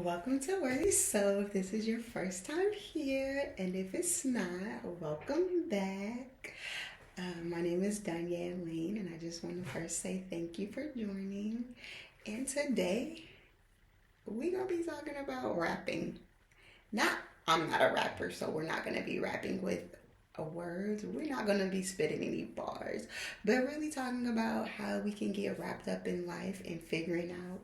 Welcome to Worthy. So, if this is your first time here, and if it's not, welcome back. My name is Danya Lane, and I just want to first say thank you for joining. And today, we're going to be talking about rapping. Not, I'm not a rapper, so we're not going to be rapping with words. We're not going to be spitting any bars, but really talking about how we can get wrapped up in life and figuring out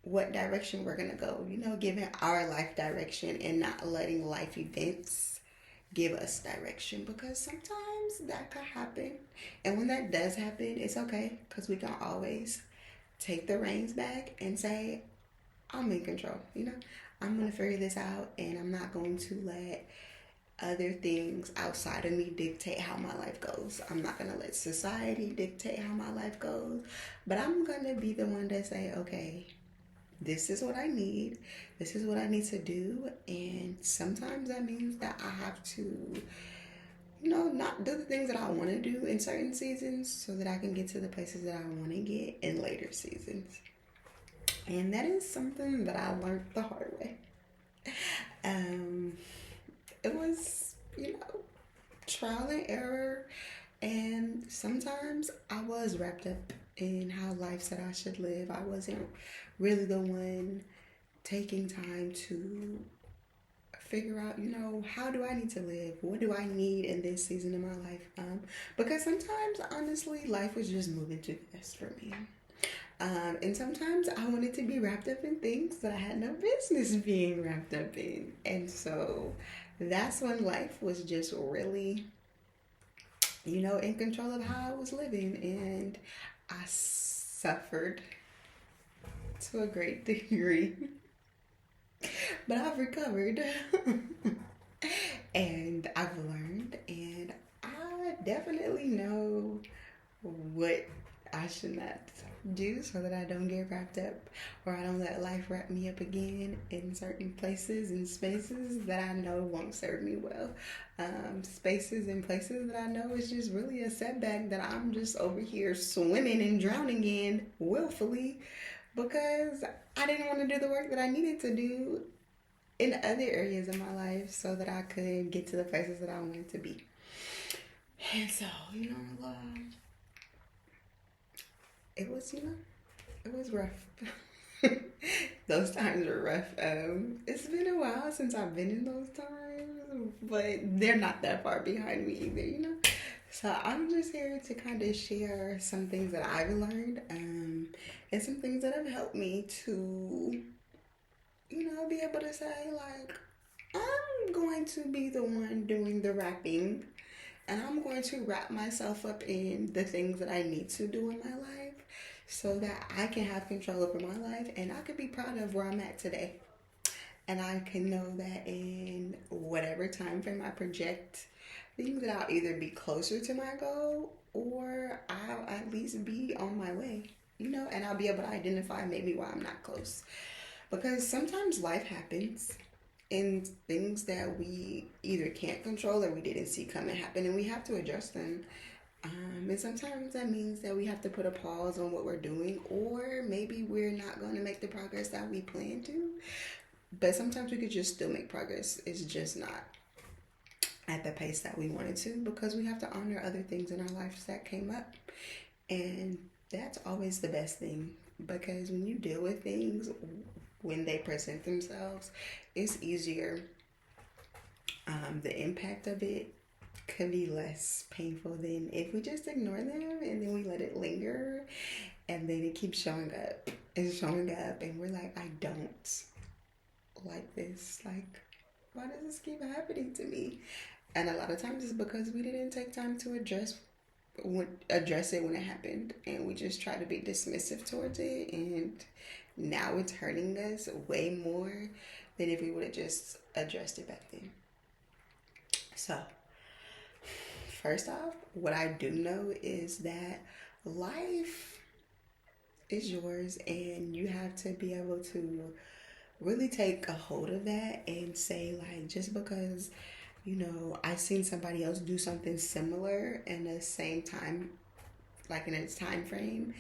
what direction we're gonna go, giving our life direction and not letting life events give us direction because sometimes that could happen. And when that does happen, it's okay because we can always take the reins back and say, I'm in control, I'm gonna figure this out and I'm not going to let other things outside of me dictate how my life goes. I'm not gonna let society dictate how my life goes, but I'm gonna be the one to say, okay, this is what I need. This is what I need to do. And sometimes that means that I have to, not do the things that I want to do in certain seasons so that I can get to the places that I want to get in later seasons. And that is something that I learned the hard way. It was, trial and error. And sometimes I was wrapped up in how life said I should live. I wasn't really the one taking time to figure out, how do I need to live? What do I need in this season of my life? Because sometimes, honestly, life was just moving too fast for me. And sometimes I wanted to be wrapped up in things that I had no business being wrapped up in. And so that's when life was just really in control of how I was living. And I suffered to a great degree. But I've recovered. And I've learned. And I definitely know what I should not do so that I don't get wrapped up or I don't let life wrap me up again in certain places and spaces that I know won't serve me well. Spaces and places that I know is just really a setback that I'm just over here swimming and drowning in willfully because I didn't want to do the work that I needed to do in other areas of my life so that I could get to the places that I wanted to be. And so, it was, it was rough. Those times were rough. It's been a while since I've been in those times, but they're not that far behind me either. So I'm just here to kind of share some things that I've learned, and some things that have helped me to, be able to say like, I'm going to be the one doing the rapping, and I'm going to wrap myself up in the things that I need to do in my life so that I can have control over my life and I can be proud of where I'm at today. And I can know that in whatever time frame I project, things that I'll either be closer to my goal or I'll at least be on my way, and I'll be able to identify maybe why I'm not close. Because sometimes life happens and things that we either can't control or we didn't see coming happen and we have to adjust them. And sometimes that means that we have to put a pause on what we're doing, or maybe we're not going to make the progress that we plan to. But sometimes we could just still make progress. It's just not at the pace that we wanted to because we have to honor other things in our lives that came up. And that's always the best thing because when you deal with things, when they present themselves, it's easier. The impact of it could be less painful than if we just ignore them and then we let it linger and then it keeps showing up and showing up and we're like, I don't like this. Like, why does this keep happening to me? And a lot of times it's because we didn't take time to address it when it happened, and we just try to be dismissive towards it, and now it's hurting us way more than if we would have just addressed it back then. So, first off, what I do know is that life is yours, and you have to be able to really take a hold of that and say, like, just because I've seen somebody else do something similar in the same time, like in its time frame,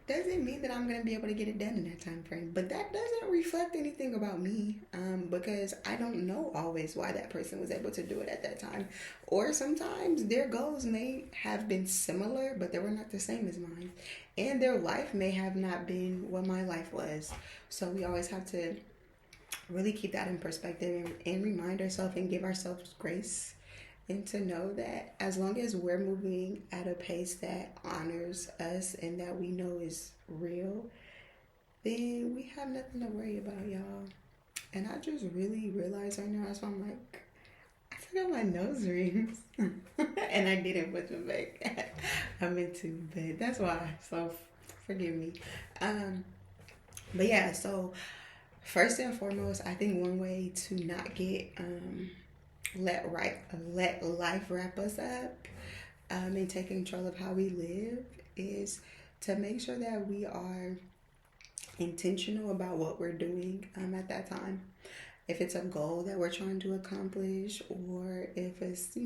doesn't mean that I'm going to be able to get it done in that time frame. But that doesn't reflect anything about me, because I don't know always why that person was able to do it at that time. Or sometimes their goals may have been similar, but they were not the same as mine. And their life may have not been what my life was. So we always have to really keep that in perspective and remind ourselves and give ourselves grace, and to know that as long as we're moving at a pace that honors us and that we know is real, then we have nothing to worry about, y'all. And I just really realized right now, so I'm like, I took out my nose rings and I didn't put them back. I meant to, but that's why. So forgive me. But yeah, so first and foremost, I think one way to not get let life wrap us up, and take control of how we live, is to make sure that we are intentional about what we're doing at that time. If it's a goal that we're trying to accomplish, or if it's,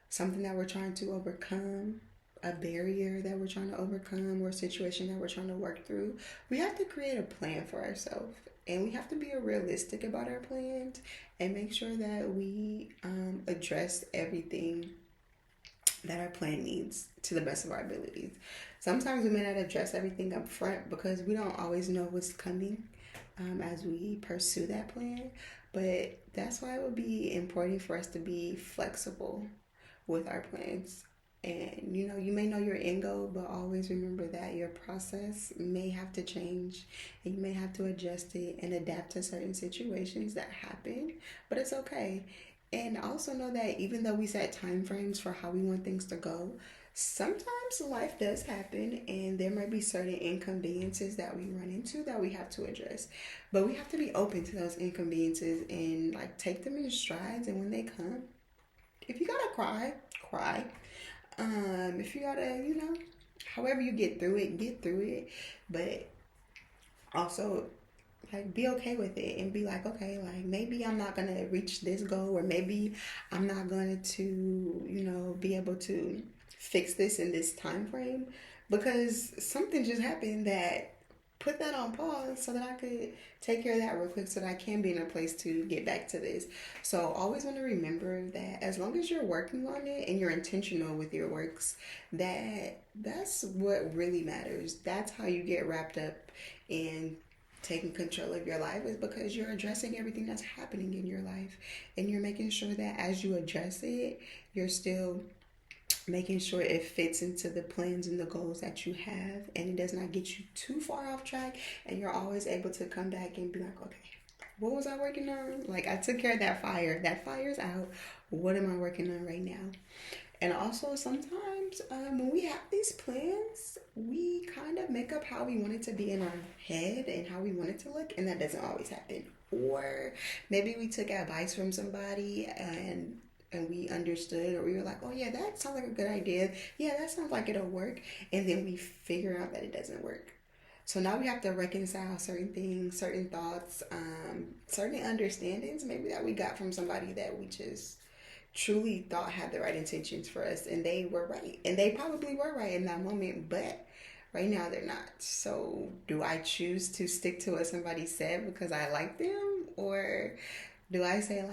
something that we're trying to overcome, a barrier that we're trying to overcome, or a situation that we're trying to work through, we have to create a plan for ourselves. And we have to be realistic about our plans and make sure that we address everything that our plan needs to the best of our abilities. Sometimes we may not address everything up front because we don't always know what's coming as we pursue that plan. But that's why it would be important for us to be flexible with our plans. And you may know your end goal, but always remember that your process may have to change, and you may have to adjust it and adapt to certain situations that happen, but it's okay. And also know that even though we set time frames for how we want things to go, sometimes life does happen and there might be certain inconveniences that we run into that we have to address. But we have to be open to those inconveniences and take them in strides, and when they come, if you gotta cry, cry. If you gotta, however you get through it. But also, be okay with it and be okay, maybe I'm not gonna reach this goal, or maybe I'm not going to, be able to fix this in this time frame because something just happened that put that on pause so that I could take care of that real quick so that I can be in a place to get back to this. So always want to remember that as long as you're working on it and you're intentional with your works, that's what really matters. That's how you get wrapped up in taking control of your life, is because you're addressing everything that's happening in your life, and you're making sure that as you address it, you're still making sure it fits into the plans and the goals that you have, and it does not get you too far off track, and you're always able to come back and be okay, what was I working on? I took care of that fire. That fire's out. What am I working on right now? And also sometimes when we have these plans, we kind of make up how we want it to be in our head and how we want it to look, and that doesn't always happen. Or maybe we took advice from somebody and we understood, or we were oh yeah, that sounds like a good idea. Yeah, that sounds like it'll work. And then we figure out that it doesn't work. So now we have to reconcile certain things, certain thoughts, certain understandings maybe that we got from somebody that we just truly thought had the right intentions for us, and they were right. And they probably were right in that moment, but right now they're not. So do I choose to stick to what somebody said because I like them? Or do I say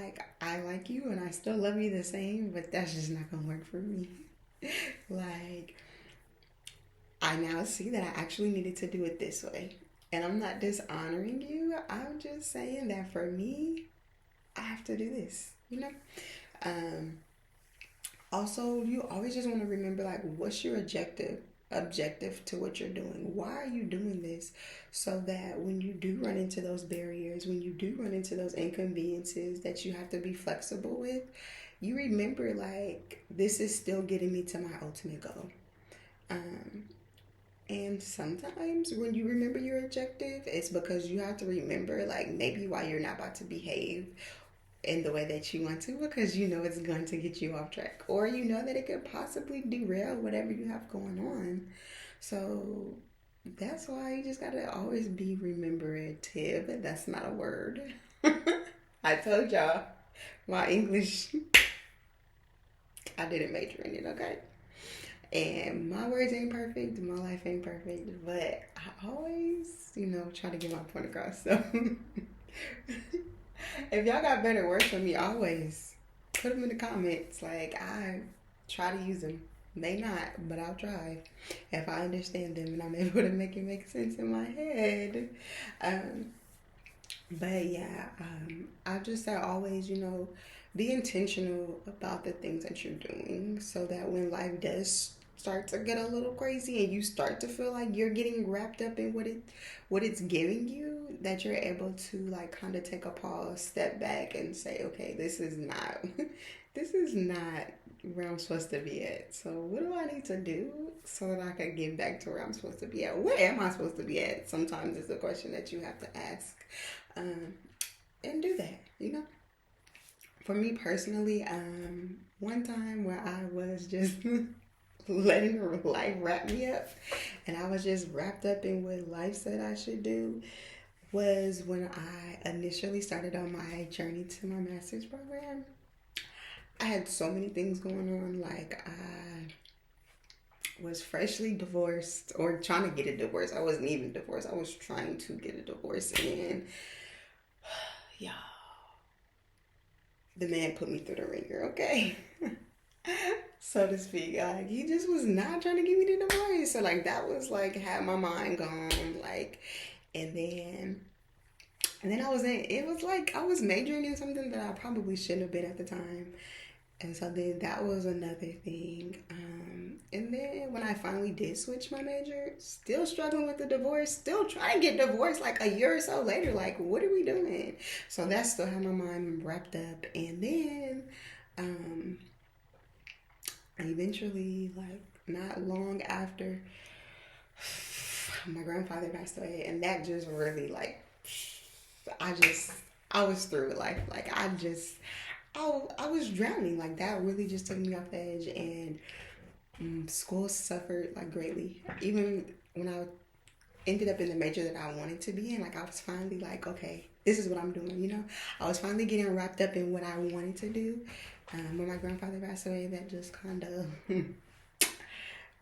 I like you and I still love you the same, but that's just not gonna work for me? I now see that I actually needed to do it this way. And I'm not dishonoring you. I'm just saying that for me, I have to do this, Also, you always just want to remember what's your objective to what you're doing. Why are you doing this? So that when you do run into those barriers, when you do run into those inconveniences that you have to be flexible with, you remember this is still getting me to my ultimate goal. And sometimes when you remember your objective, it's because you have to remember maybe why you're not about to behave in the way that you want to, because it's going to get you off track, or that it could possibly derail whatever you have going on. So that's why you just gotta always be rememberative. That's not a word. I told y'all my English, I didn't major in it, okay? And my words ain't perfect, my life ain't perfect, but I always, try to get my point across. So if y'all got better words for me, always put them in the comments. Like, I try to use them. May not, but I'll try. If I understand them and I'm able to make it make sense in my head. But yeah, I just say always, be intentional about the things that you're doing so that when life does start to get a little crazy and you start to feel like you're getting wrapped up in what it's giving you, that you're able to like kind of take a pause, step back and say, okay, this is not this is not where I'm supposed to be at. So what do I need to do so that I can get back to where I'm supposed to be at? Where am I supposed to be at? Sometimes it's a question that you have to ask. And do that. For me personally, one time where I was just letting life wrap me up and I was just wrapped up in what life said I should do was when I initially started on my journey to my master's program. I had so many things going on. Like, I was freshly divorced or trying to get a divorce. I wasn't even divorced. I was trying to get a divorce. And y'all, the man put me through the ringer, okay? So to speak. Like, he just was not trying to give me the divorce. So, like, that was, like, had my mind gone. Like, and then it was like I was majoring in something that I probably shouldn't have been at the time. And so then that was another thing. And then when I finally did switch my major, still struggling with the divorce, still trying to get divorced like a year or so later. Like, what are we doing? So that still had my mind wrapped up. And then eventually, like not long after, my grandfather passed away. And that just really like, I was through with life. Like, I was drowning. Like, that really just took me off the edge, and school suffered like greatly. Even when I ended up in the major that I wanted to be in, like I was finally like, okay, this is what I'm doing. I was finally getting wrapped up in what I wanted to do. When my grandfather passed away, that just kind of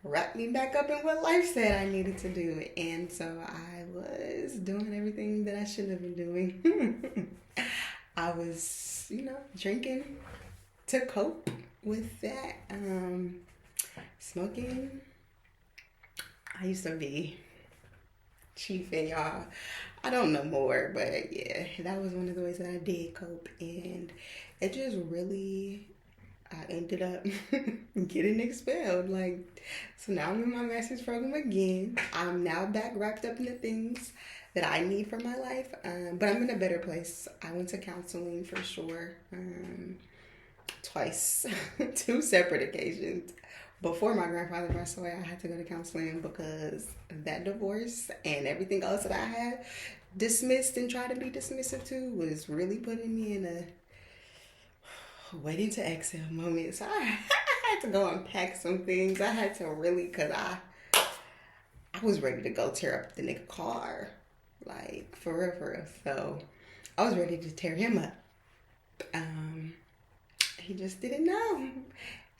wrapped me back up in what life said I needed to do, and so I was doing everything that I shouldn't have been doing. I was, drinking to cope with that. Smoking. I used to be chiefing, y'all. I don't know more, but yeah, that was one of the ways that I did cope. And it just really, I ended up getting expelled. Like, so now I'm in my master's program again. I'm now back wrapped up in the things that I need for my life, but I'm in a better place. I went to counseling for sure, twice, 2 separate occasions. Before my grandfather passed away, I had to go to counseling because that divorce and everything else that I had dismissed and tried to be dismissive to was really putting me in a waiting to exhale moment. So I had to go unpack some things. I had to really, because I was ready to go tear up the nigga car. Like, for real. So I was ready to tear him up. He just didn't know.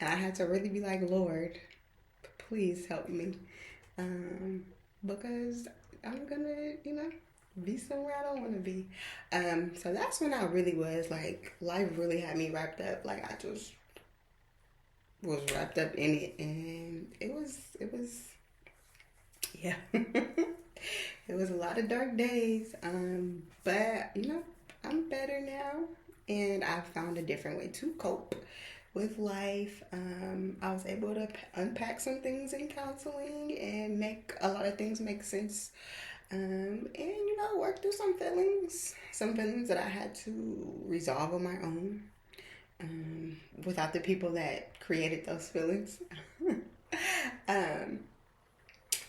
And I had to really be like, Lord, please help me. Because I'm gonna, be somewhere I don't want to be. So that's when I really was like, life really had me wrapped up. Like, I just was wrapped up in it, and it was yeah. It was a lot of dark days. But I'm better now, and I found a different way to cope with life. I was able to unpack some things in counseling and make a lot of things make sense. And work through some feelings that I had to resolve on my own, without the people that created those feelings.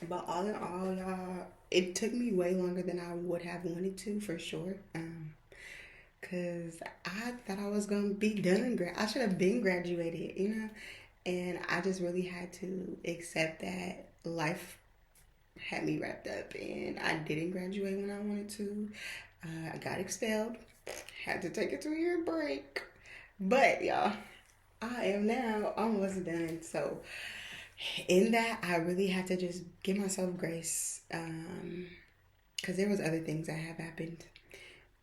But all in all, y'all, it took me way longer than I would have wanted to, for sure. Cause I thought I was gonna be done. I should have been graduated, and I just really had to accept that life had me wrapped up, and I didn't graduate when I wanted to. I got expelled, had to take a 2-year break, but y'all, I am now almost done. So in that, I really had to just give myself grace, because there was other things that have happened,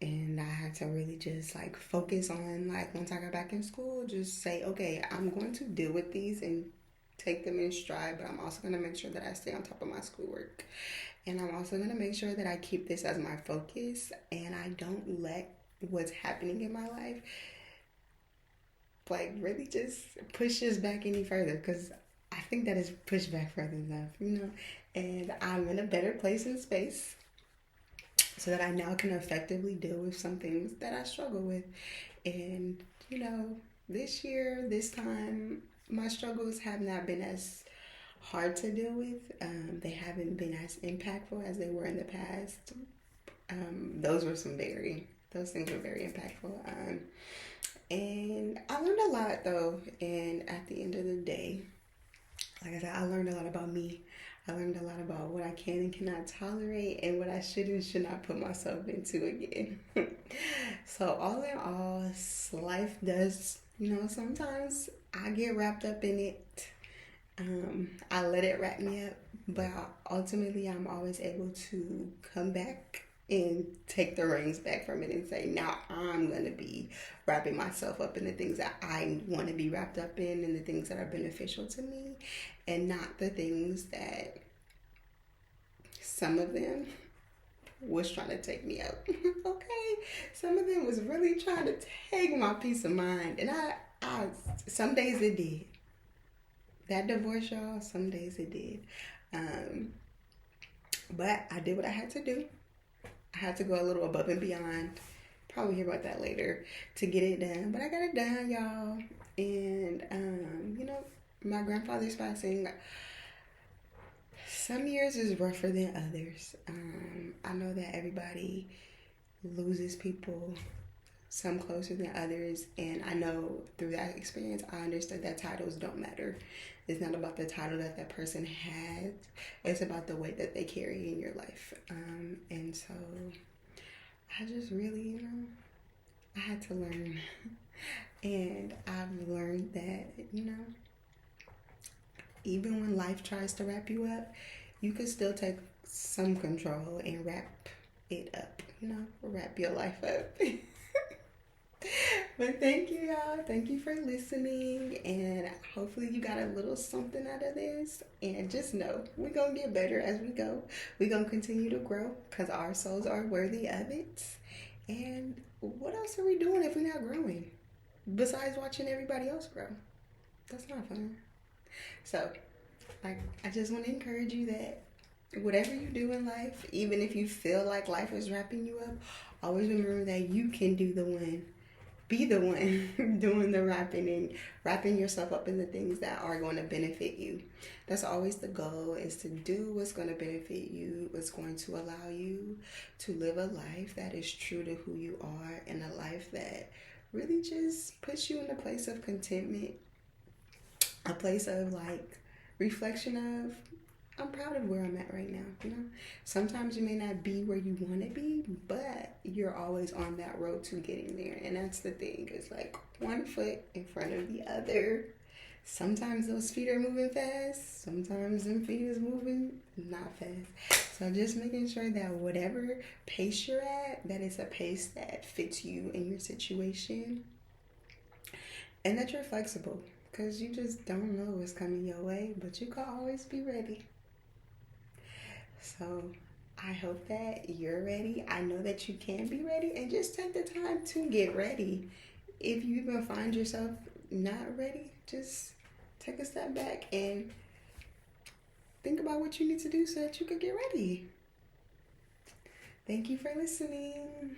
and I had to really just like focus on, like, once I got back in school, just say, okay, I'm going to deal with these and take them in stride, but I'm also going to make sure that I stay on top of my schoolwork. And I'm also going to make sure that I keep this as my focus and I don't let what's happening in my life like really just push us back any further, because I think that is pushed back further enough, And I'm in a better place in space so that I now can effectively deal with some things that I struggle with. And, this year, this time, my struggles have not been as hard to deal with. They haven't been as impactful as they were in the past. Those things were very impactful. And I learned a lot though. And at the end of the day, like I said, I learned a lot about me. I learned a lot about what I can and cannot tolerate and what I should and should not put myself into again. So all in all, life does, sometimes I get wrapped up in it. I let it wrap me up, but ultimately I'm always able to come back and take the reins back from it and say, now I'm going to be wrapping myself up in the things that I want to be wrapped up in and the things that are beneficial to me, and not the things that some of them was trying to take me out. Okay? Some of them was really trying to take my peace of mind. And I some days it did. That divorce, y'all, some days it did. But I did what I had to do. I had to go a little above and beyond. Probably hear about that later to get it done. But I got it done, y'all. And, my grandfather's passing. Some years is rougher than others. I know that everybody loses people, some closer than others. And I know through that experience, I understood that titles don't matter. It's not about the title that that person has. It's about the weight that they carry in your life. And so I just really, I had to learn. And I've learned that, even when life tries to wrap you up, you can still take some control and wrap it up, wrap your life up. But thank you, y'all. Thank you for listening. And hopefully you got a little something out of this. And just know, we're going to get better as we go. We're going to continue to grow because our souls are worthy of it. And what else are we doing if we're not growing? Besides watching everybody else grow. That's not fun. So, I just want to encourage you that whatever you do in life, even if you feel like life is wrapping you up, always remember that you can be the one doing the wrapping and wrapping yourself up in the things that are going to benefit you. That's always the goal, is to do what's going to benefit you, what's going to allow you to live a life that is true to who you are, and a life that really just puts you in a place of contentment, a place of like reflection of, I'm proud of where I'm at right now. Sometimes you may not be where you want to be, but you're always on that road to getting there. And that's the thing, it's like one foot in front of the other. Sometimes those feet are moving fast, sometimes them feet is moving not fast. So just making sure that whatever pace you're at, that it's a pace that fits you and your situation, and that you're flexible. Because you just don't know what's coming your way, but you can always be ready. So I hope that you're ready. I know that you can be ready, and just take the time to get ready. If you even find yourself not ready, just take a step back and think about what you need to do so that you can get ready. Thank you for listening.